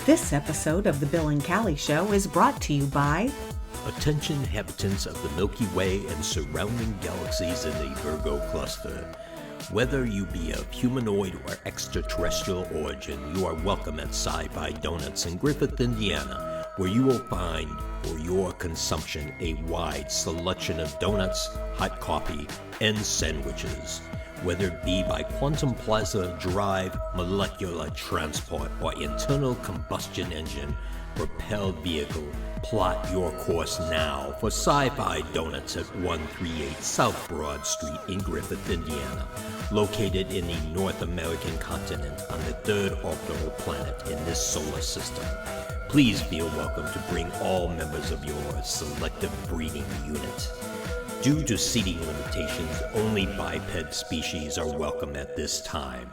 This episode of The Bill and Callie Show is brought to you by... Attention inhabitants of the Milky Way and surrounding galaxies in the Virgo cluster. Whether you be of humanoid or extraterrestrial origin, you are welcome at SciFi Donuts in Griffith, Indiana, where you will find for your consumption a wide selection of donuts, hot coffee, and sandwiches. Whether it be by quantum plasma drive, molecular transport, or internal combustion engine propelled vehicle, plot your course now for SciFi Donuts at 138 South Broad Street in Griffith, Indiana, located in the North American continent on the third orbital planet in this solar system. Please feel welcome to bring all members of your selective breeding unit. Due to seating limitations, only biped species are welcome at this time.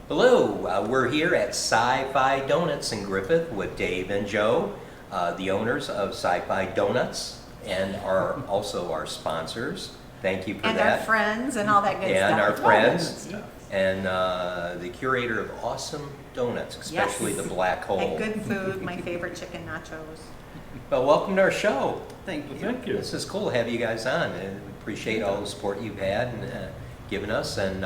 Hello, we're here at SciFi Donuts in Griffith with Dave and Joe, the owners of SciFi Donuts, and are also our sponsors. Thank you for and that. And our friends and all that good stuff. And our friends. And the curator of awesome donuts, especially yes. the Black Hole. And good food, my favorite chicken nachos. Well, welcome to our show. Thank you. Thank you. This is cool to have you guys on. And we appreciate all the support you've had and given us. And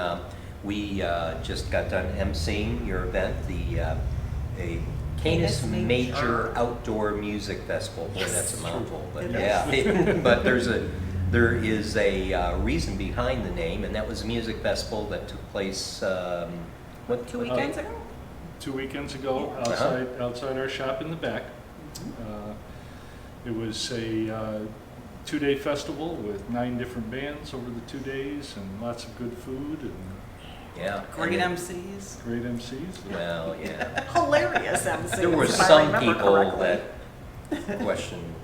we just got done emceeing your event, the Canis Major Outdoor Music Festival. Boy, Yes. That's a mouthful, but It yeah. But there is a reason behind the name, and that was a music festival that took place, 2 weekends ago? 2 weekends ago, outside our shop in the back. It was a 2-day festival with 9 different bands over the 2 days, and lots of good food and Great MCs. great MCs. Well, yeah. Hilarious MCs. There were if I some remember people correctly. that questioned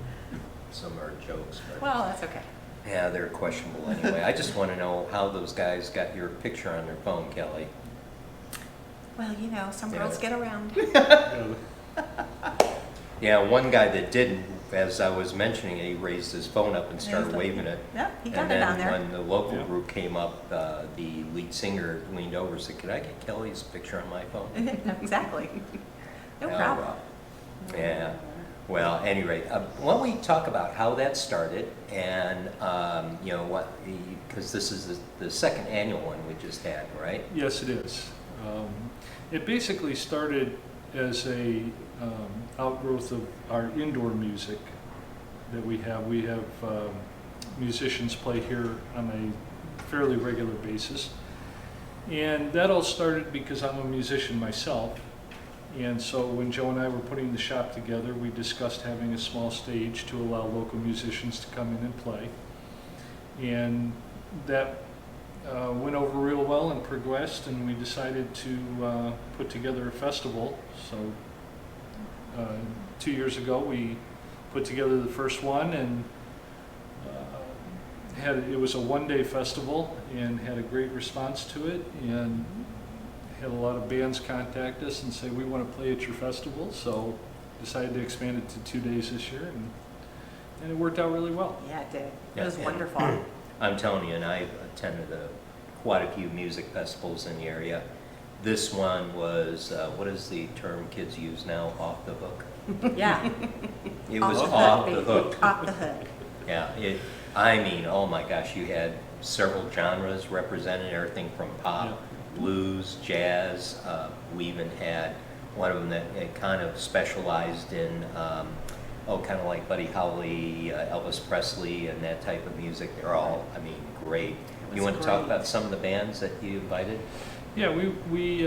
some of our jokes, but Well, that's okay. yeah, they're questionable anyway. I just want to know how those guys got your picture on their phone, Kelly. Well, you know, some Yeah. girls get around. Yeah, Yeah, one guy that didn't, as I was mentioning it, he raised his phone up and started Yeah, waving it. Yep, he got And it then on there. when the local Yeah. group came up, the lead singer leaned over and said, "Could I get Kelly's picture on my phone?" Exactly. No Oh, problem. wow. Yeah. Well, at any rate, why don't we talk about how that started and, you know, what, because this is the second annual one we just had, right? Yes, it is. It basically started as a outgrowth of our indoor music that we have. We have musicians play here on a fairly regular basis. And that all started because I'm a musician myself. And so when Joe and I were putting the shop together, we discussed having a small stage to allow local musicians to come in and play. And that went over real well and progressed, and we decided to put together a festival. So 2 years ago we put together the first one, and it was a 1-day festival and had a great response to it, and had a lot of bands contact us and say, we want to play at your festival. So decided to expand it to 2 days this year, and it worked out really well. Yeah, it did. It Yeah, was and- wonderful. I'm telling you, and I've attended quite a few music festivals in the area. This one was, what is the term kids use now, off the hook? Yeah. It was Off the off hook, the baby. hook. Off the hook. Yeah, I mean, oh my gosh, you had several genres represented, everything from pop, blues, jazz. We even had one of them that kind of specialized in, kind of like Buddy Holly, Elvis Presley, and that type of music. They're all, I mean, great. You want to talk about some of the bands that you invited? Yeah, we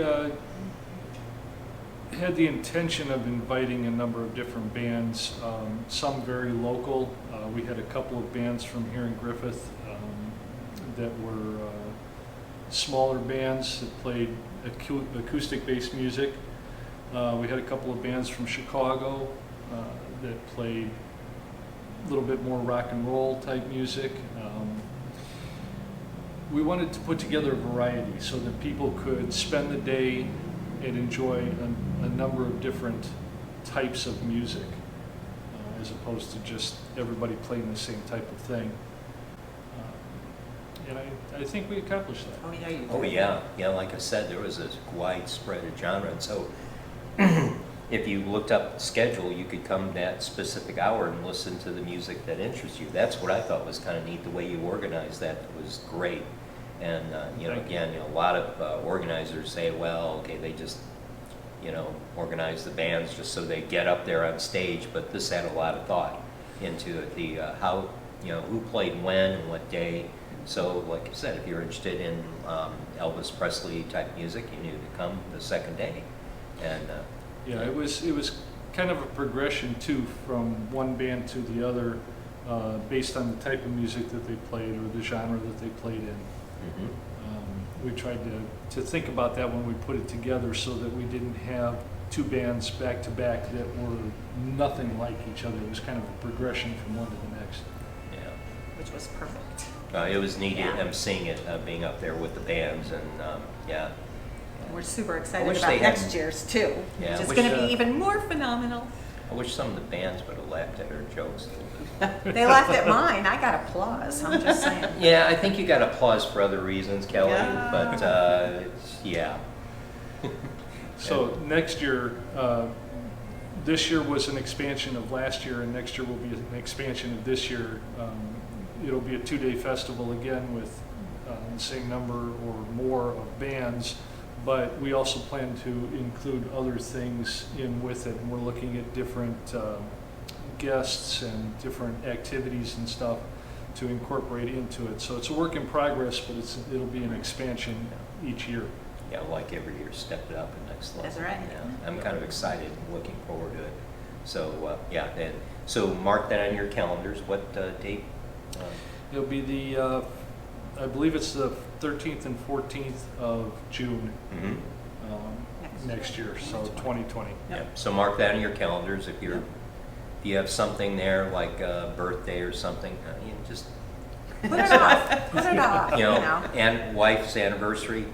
had the intention of inviting a number of different bands, some very local. We had a couple of bands from here in Griffith that were smaller bands that played acoustic-based music. We had a couple of bands from Chicago that played a little bit more rock and roll type music. We wanted to put together a variety so that people could spend the day and enjoy a number of different types of music, as opposed to just everybody playing the same type of thing. And I think we accomplished that. Oh, yeah, you did. Oh, yeah. Yeah, like I said, there was a widespread of genre. And so if you looked up the schedule, you could come that specific hour and listen to the music that interests you. That's what I thought was kind of neat. The way you organized that was great. And, again, a lot of organizers say, well, okay, they just, organize the bands just so they get up there on stage. But this had a lot of thought into it. The how, who played when and what day. So, like I said, if you're interested in Elvis Presley type music, you knew to come the second day. And yeah, it was kind of a progression too, from one band to the other, based on the type of music that they played or the genre that they played in. We tried to think about that when we put it together, so that we didn't have two bands back to back that were nothing like each other. It was kind of a progression from one to the next. yeah. Which was perfect. It was neat Yeah. them seeing it, being up there with the bands, and yeah. And we're super I excited wish about they next hadn't- year's too, Yeah, which is I going to wish, be even more phenomenal. I wish some of the bands would have laughed at our jokes a little bit. They laughed at mine. I got applause. I'm just saying. Yeah, I think you got applause for other reasons, Kelly, Yeah. but yeah. So next year, this year was an expansion of last year, and next year will be an expansion of this year. It'll be a 2-day festival again with the same number or more of bands, but we also plan to include other things in with it. And we're looking at different guests and different activities and stuff to incorporate into it. So it's a work in progress, but it'll be an expansion each year. Yeah, like every year, step it up a next level. That's right. Yeah, I'm kind of excited and looking forward to it. So, and so mark that on your calendars. What date? It'll be the, I believe it's the 13th and 14th of June next year, so 2020. Yeah, so mark that on your calendars. If you have something there like a birthday or something, just Put it off. Put it off. and wife's anniversary,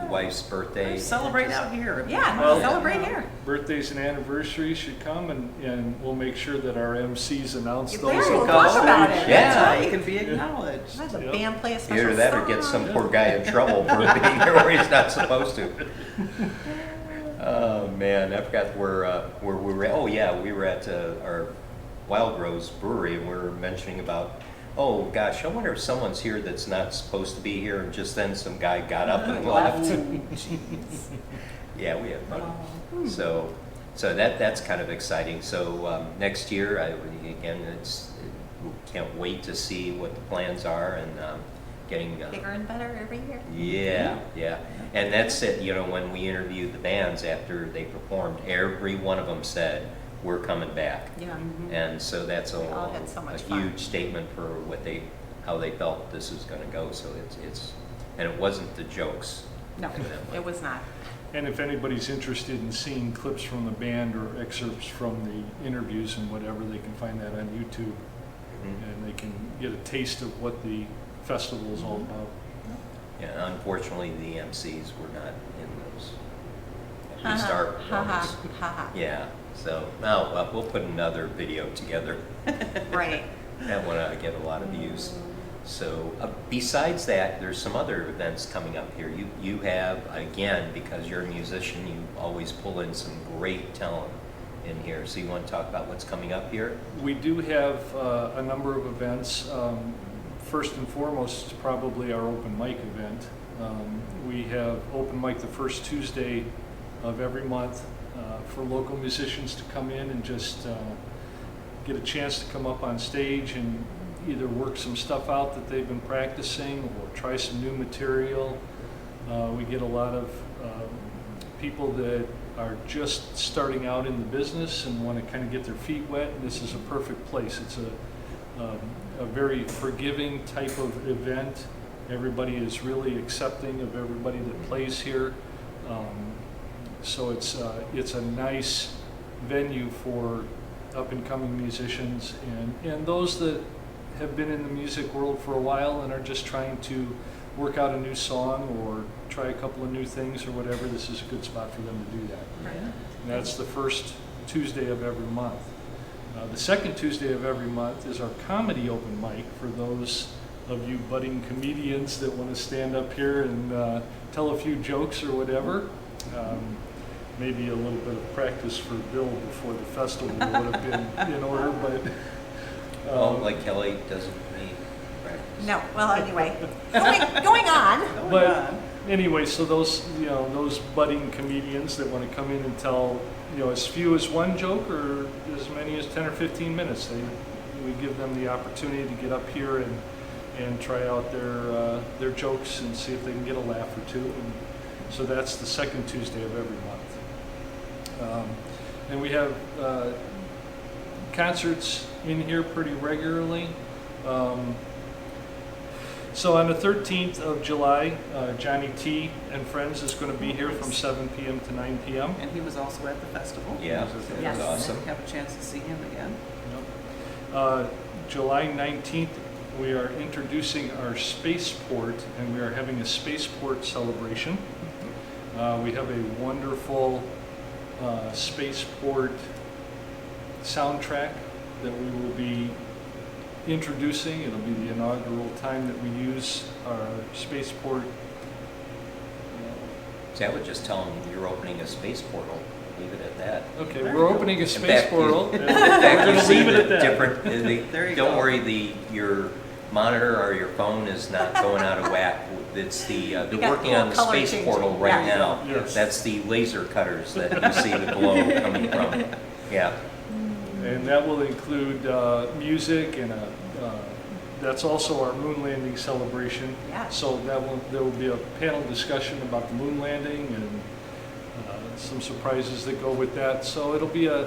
wife's birthday. Celebrate out here. Yeah, Well- celebrate here. Birthdays and anniversaries should come, and we'll make sure that our MCs announce Yeah, those. we'll on talk stage. about it. Yeah. That's right. You can be acknowledged. Let the Yep. band play a special Either that or song. get some poor guy in trouble for being there where he's not supposed to. Oh man, I forgot where we were at. Oh yeah, we were at our Wild Rose Brewery, and we were mentioning about, oh gosh, I wonder if someone's here that's not supposed to be here, and just then some guy got up and left. Yeah, we had fun. So that's kind of exciting. So next year, again, can't wait to see what the plans are, and getting Bigger and better every year. yeah. And that's it, when we interviewed the bands after they performed, every one of them said, we're coming back. Yeah. And so that's We all had so much a fun. huge statement for how they felt this was going to go. So and it wasn't the jokes. No, evidently. it was not. And if anybody's interested in seeing clips from the band or excerpts from the interviews and whatever, they can find that on YouTube, and they can get a taste of what the festival is all about. Yeah, unfortunately, the MCs were not in those. At least our ones. Yeah, so we'll put another video together. Right. That one ought to get a lot of views. So besides that, there's some other events coming up here. You have, again, because you're a musician, you always pull in some great talent in here. So you want to talk about what's coming up here? We do have a number of events. First and foremost is probably our open mic event. We have open mic the first Tuesday of every month for local musicians to come in and just get a chance to come up on stage and either work some stuff out that they've been practicing or try some new material. We get a lot of people that are just starting out in the business and want to kind of get their feet wet. This is a perfect place. It's a very forgiving type of event. Everybody is really accepting of everybody that plays here. So it's a nice venue for up-and-coming musicians and those that have been in the music world for a while and are just trying to work out a new song or try a couple of new things or whatever. This is a good spot for them to do that. Right. And that's the first Tuesday of every month. The second Tuesday of every month is our comedy open mic for those of you budding comedians that want to stand up here and tell a few jokes or whatever. Maybe a little bit of practice for Bill before the festival would have been in order, but Well, like Kelly doesn't need practice. No, well, anyway, going on. But anyway, so those those budding comedians that want to come in and tell as few as one joke or as many as 10 or 15 minutes, we give them the opportunity to get up here and try out their jokes and see if they can get a laugh or two. And so that's the second Tuesday of every month. And we have concerts in here pretty regularly. So on the 13th of July, Johnny T and Friends is going to be here from 7 p.m. to 9 p.m. And he was also at the festival. Yeah, So that Yes. was awesome. Have a chance to see him again. July 19th, we are introducing our spaceport, and we are having a spaceport celebration. We have a wonderful spaceport soundtrack that we will be introducing. It'll be the inaugural time that we use our spaceport. See, I would just tell them you're opening a space portal. Leave it at that. Okay, There we're you go. opening a In space fact, portal. In and fact, we're you gonna see leave it the at that. different. There you Don't go. worry, your monitor or your phone is not going out of whack. It's they're got working on the color space changing. portal right Yeah. now. Yes. That's the laser cutters that you see the glow coming from. Yeah. And that will include music and that's also our moon landing celebration. Yeah. So there will be a panel discussion about the moon landing and some surprises that go with that. So it'll be a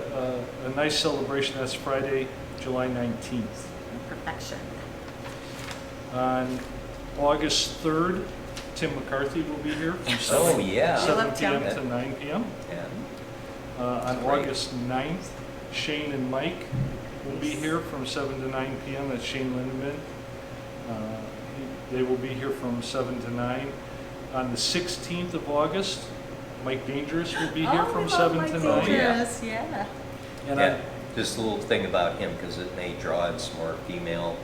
nice celebration. That's Friday, July 19th. Perfection. On August 3rd, Tim McCarthy will be here from Oh, yeah. 7 I love Tim. p.m. to 9 p.m. Yeah. On Great. August 9th, Shane and Mike will be here from 7 to 9 p.m. That's Shane Lindeman. They will be here from 7 to 9. On the 16th of August, Mike Dangeroux will be here from 7 to 9. Yeah. And Yeah. Just a little thing about him, because it may draw in some more female.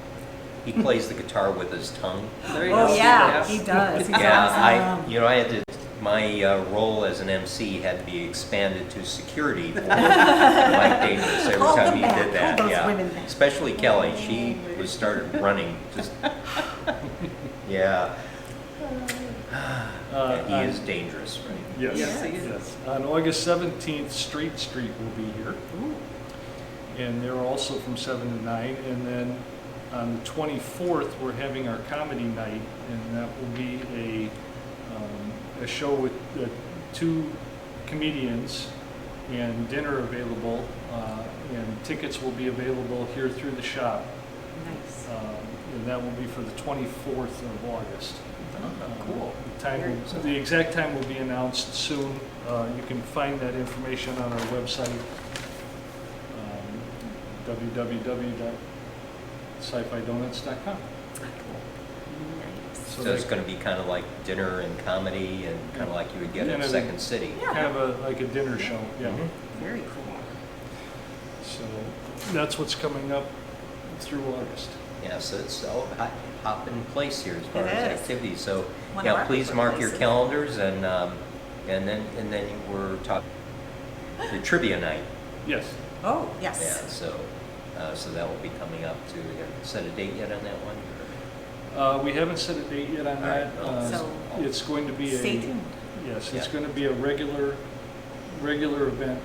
He plays the guitar with his tongue. There you Oh, go. yeah, he does. He's Yeah, awesome. I had to. My role as an MC had to be expanded to security for Mike Davis every Hold time them he back, did that. hold those Yeah, women back. especially Kelly. She was started running. Just yeah. Yeah, he is dangerous, right? Yes. Yes, he is. Yes. On August 17th, Straight Street will be here. And they're also from 7 to 9. And then on the 24th, we're having our comedy night, and that will be a show with 2 comedians and dinner available. And tickets will be available here through the shop. Nice. And that will be for the 24th of August. Cool. The exact time will be announced soon. You can find that information on our website, www.scifidonuts.com. Nice. So it's going to be kind of like dinner and comedy, and kind of like you would get in Yeah. Second City. Yeah. Kind of like a dinner show, yeah. Mhm. Very cool. So that's what's coming up through August. Yeah, so it's all hop in place here as far It as is. activities. So One of yeah, our please favorite mark your places. calendars, and then we're talking the trivia night. Yes. Oh, Yeah, yes. so that will be coming up too. You haven't set a date yet on that one? We haven't set a date yet on All right. that. So It's going to be Stay tuned. Yes, it's Yeah. going to be a regular event,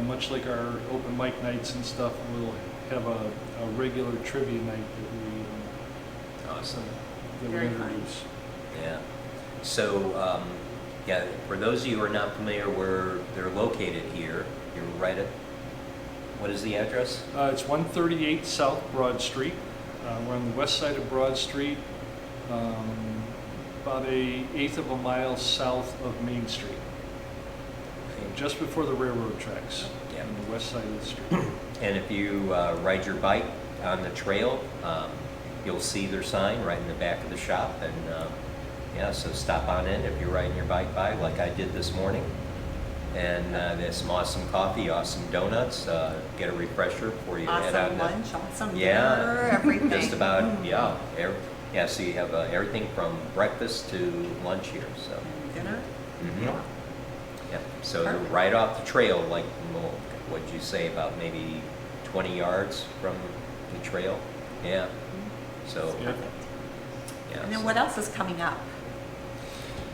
much like our open mic nights and stuff. We'll have a regular trivia night Awesome. that we Very fun. introduce. Yeah. So, yeah, for those of you who are not familiar where they're located here, you're right at, what is the address? It's 138 South Broad Street. We're on the west side of Broad Street, about a eighth of a mile south of Main Street, just before the railroad tracks. Yeah. On the west side of the street. And if you ride your bike on the trail, you'll see their sign right in the back of the shop. And yeah, so stop on in if you're riding your bike by, like I did this morning. And there's some awesome coffee, awesome donuts. Get a refresher before you head Awesome on. lunch, awesome Yeah. dinner, everything. Just about, yeah. Yeah, so you have everything from breakfast to lunch here, so. And dinner? Mhm. Yeah, so they're Perfect. right off the trail, like, well, what'd you say, about maybe 20 yards from the trail? Yeah, so, Yeah. yeah. And then so- what else is coming up?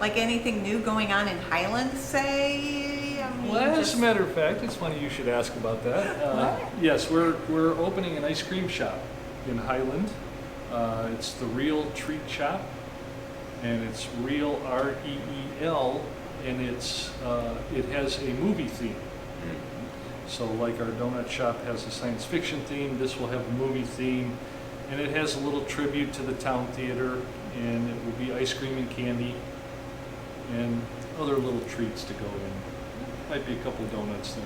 Like anything new going on in Highland, say? I mean, Well, as just- a matter of fact, it's funny you should ask about that. What? Yes, we're opening an ice cream shop in Highland. It's the Real Treat Shop, and it's Real REEL, and it has a movie theme. Mm. So like our donut shop has a science fiction theme, this will have a movie theme, and it has a little tribute to the town theater, and it will be ice cream and candy, and other little treats to go in. Might be a couple donuts there.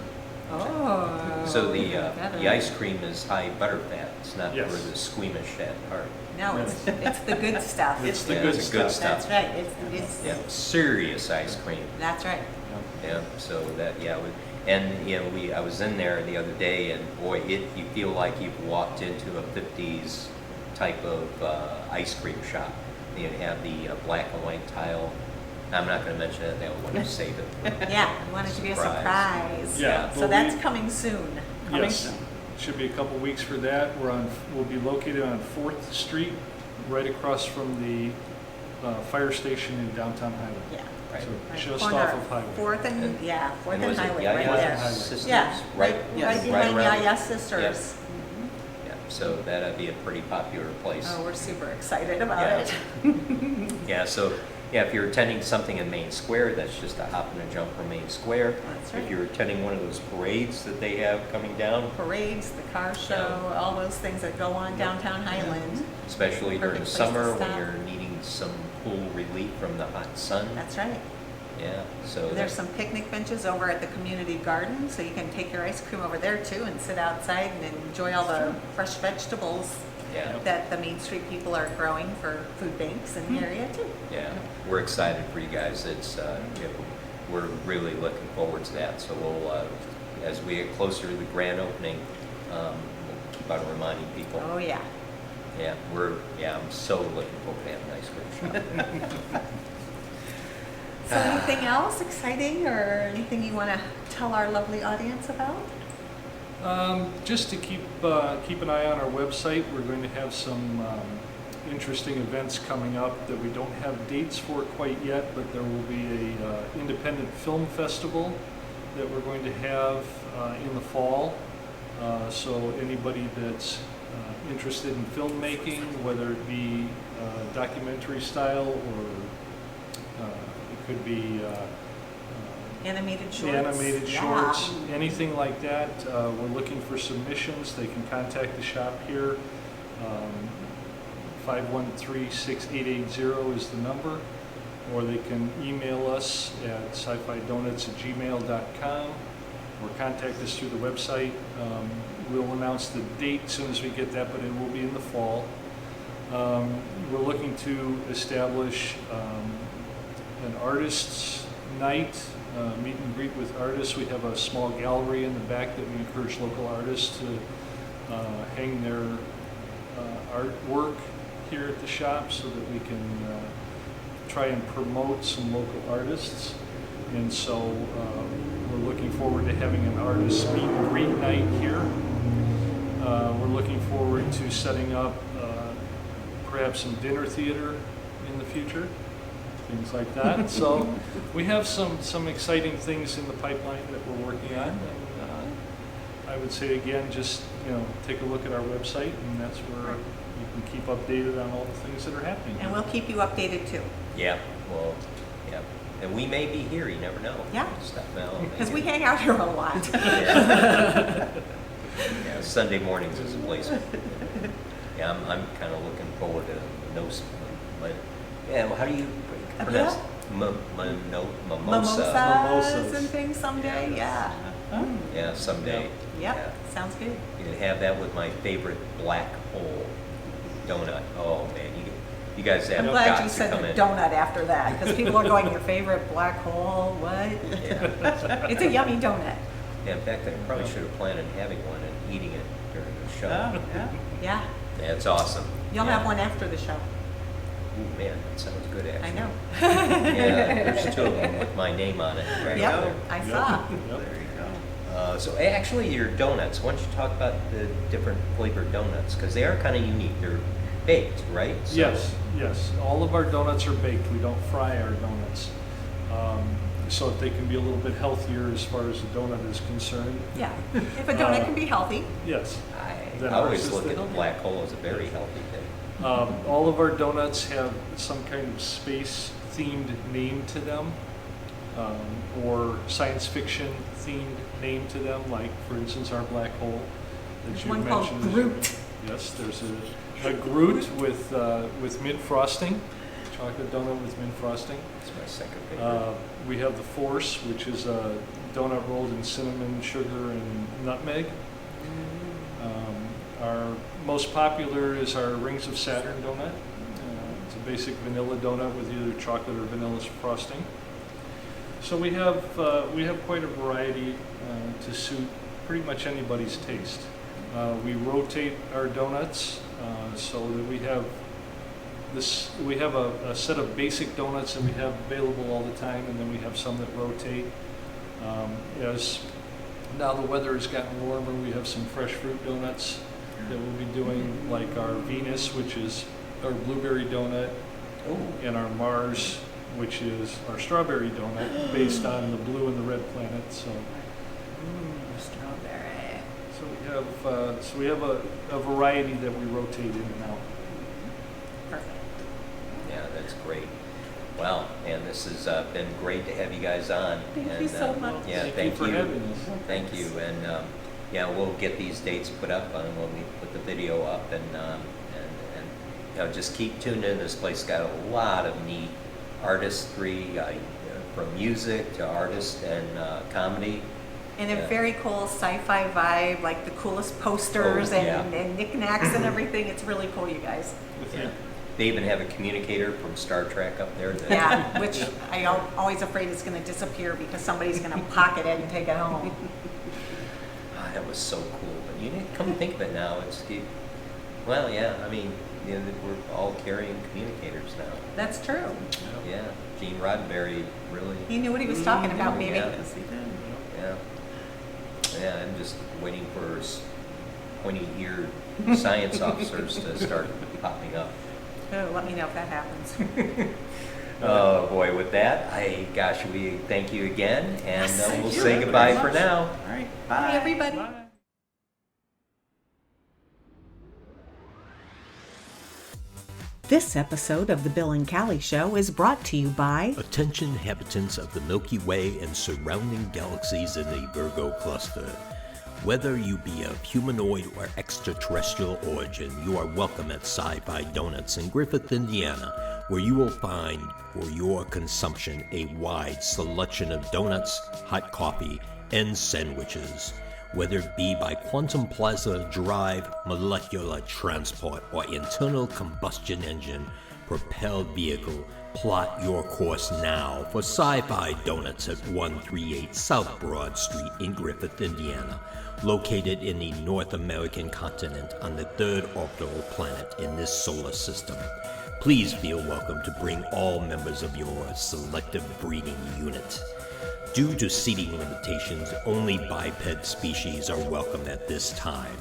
Oh. So the better. ice cream is high butter fat. It's not Yes. for the squeamish fat part. No, it's the good stuff. It's the Yeah, good it's the good stuff. stuff. That's right. It's Yeah, serious ice cream. That's right. Yeah, so that, yeah, and you know, I was in there the other day, and boy, you feel like you've walked into a 50s type of ice cream shop. You have the black and white tile. I'm not going to mention that when you save it. Yeah, we want it to be a surprise. Yeah, So there'll that's be- coming soon. Coming Yes, soon. should be a couple weeks for that. We'll be located on 4th Street, right across from the fire station in downtown Highland. Yeah. Right. So Right just corner, off of Highway. Fourth and Fourth And and was it Highway, Yaya right there. Sisters? Yeah, right, Yes. right Right behind around- Yaya Sisters. Yeah, so that'd be a pretty popular place. Oh, we're super excited about Yeah. it. Yeah, so, yeah, if you're attending something in Main Square, that's just a hop and a jump from Main Square. That's right. If you're attending one of those parades that they have coming down, Parades, the car show, all those things that go on downtown Highland. especially during Perfect place to summer when stop. you're needing some cool relief from the hot sun. That's right. Yeah, so There's some picnic benches over at the community garden, so you can take your ice cream over there too and sit outside and enjoy all the fresh vegetables yeah, that the Main Street people are growing for food banks in the area too. yeah, we're excited for you guys. It's we're really looking forward to that. So we'll as we get closer to the grand opening, we'll keep on reminding people. Oh, yeah. Yeah, I'm so looking forward to having an ice cream shop. So anything else exciting or anything you want to tell our lovely audience about? Just to keep an eye on our website, we're going to have some interesting events coming up that we don't have dates for quite yet, but there will be a independent film festival that we're going to have in the fall. So anybody that's interested in filmmaking, whether it be documentary style or it could be Animated shorts? animated Yeah. shorts, anything like that. We're looking for submissions. They can contact the shop here. 513-6880 is the number, or they can email us at scifidonuts@gmail.com or contact us through the website. We'll announce the date as soon as we get that, but it will be in the fall. We're looking to establish an artist's night, meet and greet with artists. We have a small gallery in the back that we encourage local artists to hang their artwork here at the shop so that we can try and promote some local artists. And so we're looking forward to having an artist meet and greet night here. We're looking forward to setting up perhaps some dinner theater in the future, things like that. So we have some exciting things in the pipeline that we're working on. And I would say again, just take a look at our website, and that's where you can keep updated on all the things that are happening. And we'll keep you updated too. Yeah, well, yeah, and we may be here. You never know. Yeah. Stuff now. Because we hang out here a lot. Yeah. Yeah, Sunday mornings is a place. Yeah, I'm kind of looking forward to those. Yeah, well, how do you pronounce it? Mimosa. Mimosas and things someday, yeah. Yeah, someday. Yep, Yeah. sounds good. You can have that with my favorite black hole donut. Oh man, you guys have I'm got glad you to said come the in. donut after that, because people are going, your favorite black hole, what? Yeah. It's a yummy donut. Yeah, in fact, I probably should have planned on having one and eating it during the show. Yeah. Yeah, Yeah, it's awesome. you'll Yeah. have one after the show. Ooh, man, that sounds good, actually. I know. Yeah, there's two of them with my name on it, right? Yep, I saw. Yep. There you go. So actually, your donuts, why don't you talk about the different flavored donuts? Because they are kind of unique. They're baked, right? So- Yes. All of our donuts are baked. We don't fry our donuts. So that they can be a little bit healthier as far as the donut is concerned. Yeah, if a donut can be healthy. Yes. I Then always ours is look the at the donut. black hole as a very healthy thing. All of our donuts have some kind of space-themed name to them, or science fiction-themed name to them, like, for instance, our black hole that There's you one called mentioned. Groot. Yes, there's a Groot with mint frosting, chocolate donut with mint frosting. It's my second favorite. We have the Force, which is a donut rolled in cinnamon, sugar, and nutmeg. Our most popular is our Rings of Saturn donut. It's a basic vanilla donut with either chocolate or vanilla frosting. So we have quite a variety to suit pretty much anybody's taste. We rotate our donuts so that we have a set of basic donuts that we have available all the time, and then we have some that rotate. As now the weather has gotten warmer, we have some fresh fruit donuts that we'll be doing, like our Venus, which is our blueberry donut, and our Mars, which is our strawberry donut, based on the blue and the red planet. So Strawberry. we have a variety that we rotate in and out. Perfect. Yeah, that's great. Well, and this has been great to have you guys on. Thank you so much. Yeah, Thank thank you for you. having us. Thank you. And yeah, we'll get these dates put up when we put the video up, and you know, just keep tuned in. This place got a lot of neat artistry, from music to artist and comedy. And a Yeah. very cool sci-fi vibe, like the coolest posters Oh, yeah. and knickknacks and everything. It's really cool, you guys. Yeah. They even have a communicator from Star Trek up there. That, Yeah, which I'm always afraid is going to disappear because somebody's going to pocket it and take it home. That was so cool. But you didn't come to think of it now. Well, yeah. I mean, you know, we're all carrying communicators now. That's true. Yeah. Gene Roddenberry really. He knew what he was talking about, maybe. Yeah. Yes, he did. Yeah. Yeah. I'm just waiting for pointy-eared science officers to start popping up. Oh, let me know if that happens. Oh boy, with that, we thank you again, and Yes, we'll thank you. say goodbye for now. All right, bye. Bye, everybody. Bye. This episode of The Bill and Callie Show is brought to you by Attention inhabitants of the Milky Way and surrounding galaxies in the Virgo cluster. Whether you be of humanoid or extraterrestrial origin, you are welcome at SciFi Donuts in Griffith, Indiana, where you will find for your consumption a wide selection of donuts, hot coffee, and sandwiches. Whether it be by quantum plasma drive, molecular transport, or internal combustion engine propelled vehicle, plot your course now for SciFi Donuts at 138 South Broad Street in Griffith, Indiana, located in the North American continent on the third orbital planet in this solar system. Please feel welcome to bring all members of your selective breeding unit. Due to seating limitations, only biped species are welcome at this time.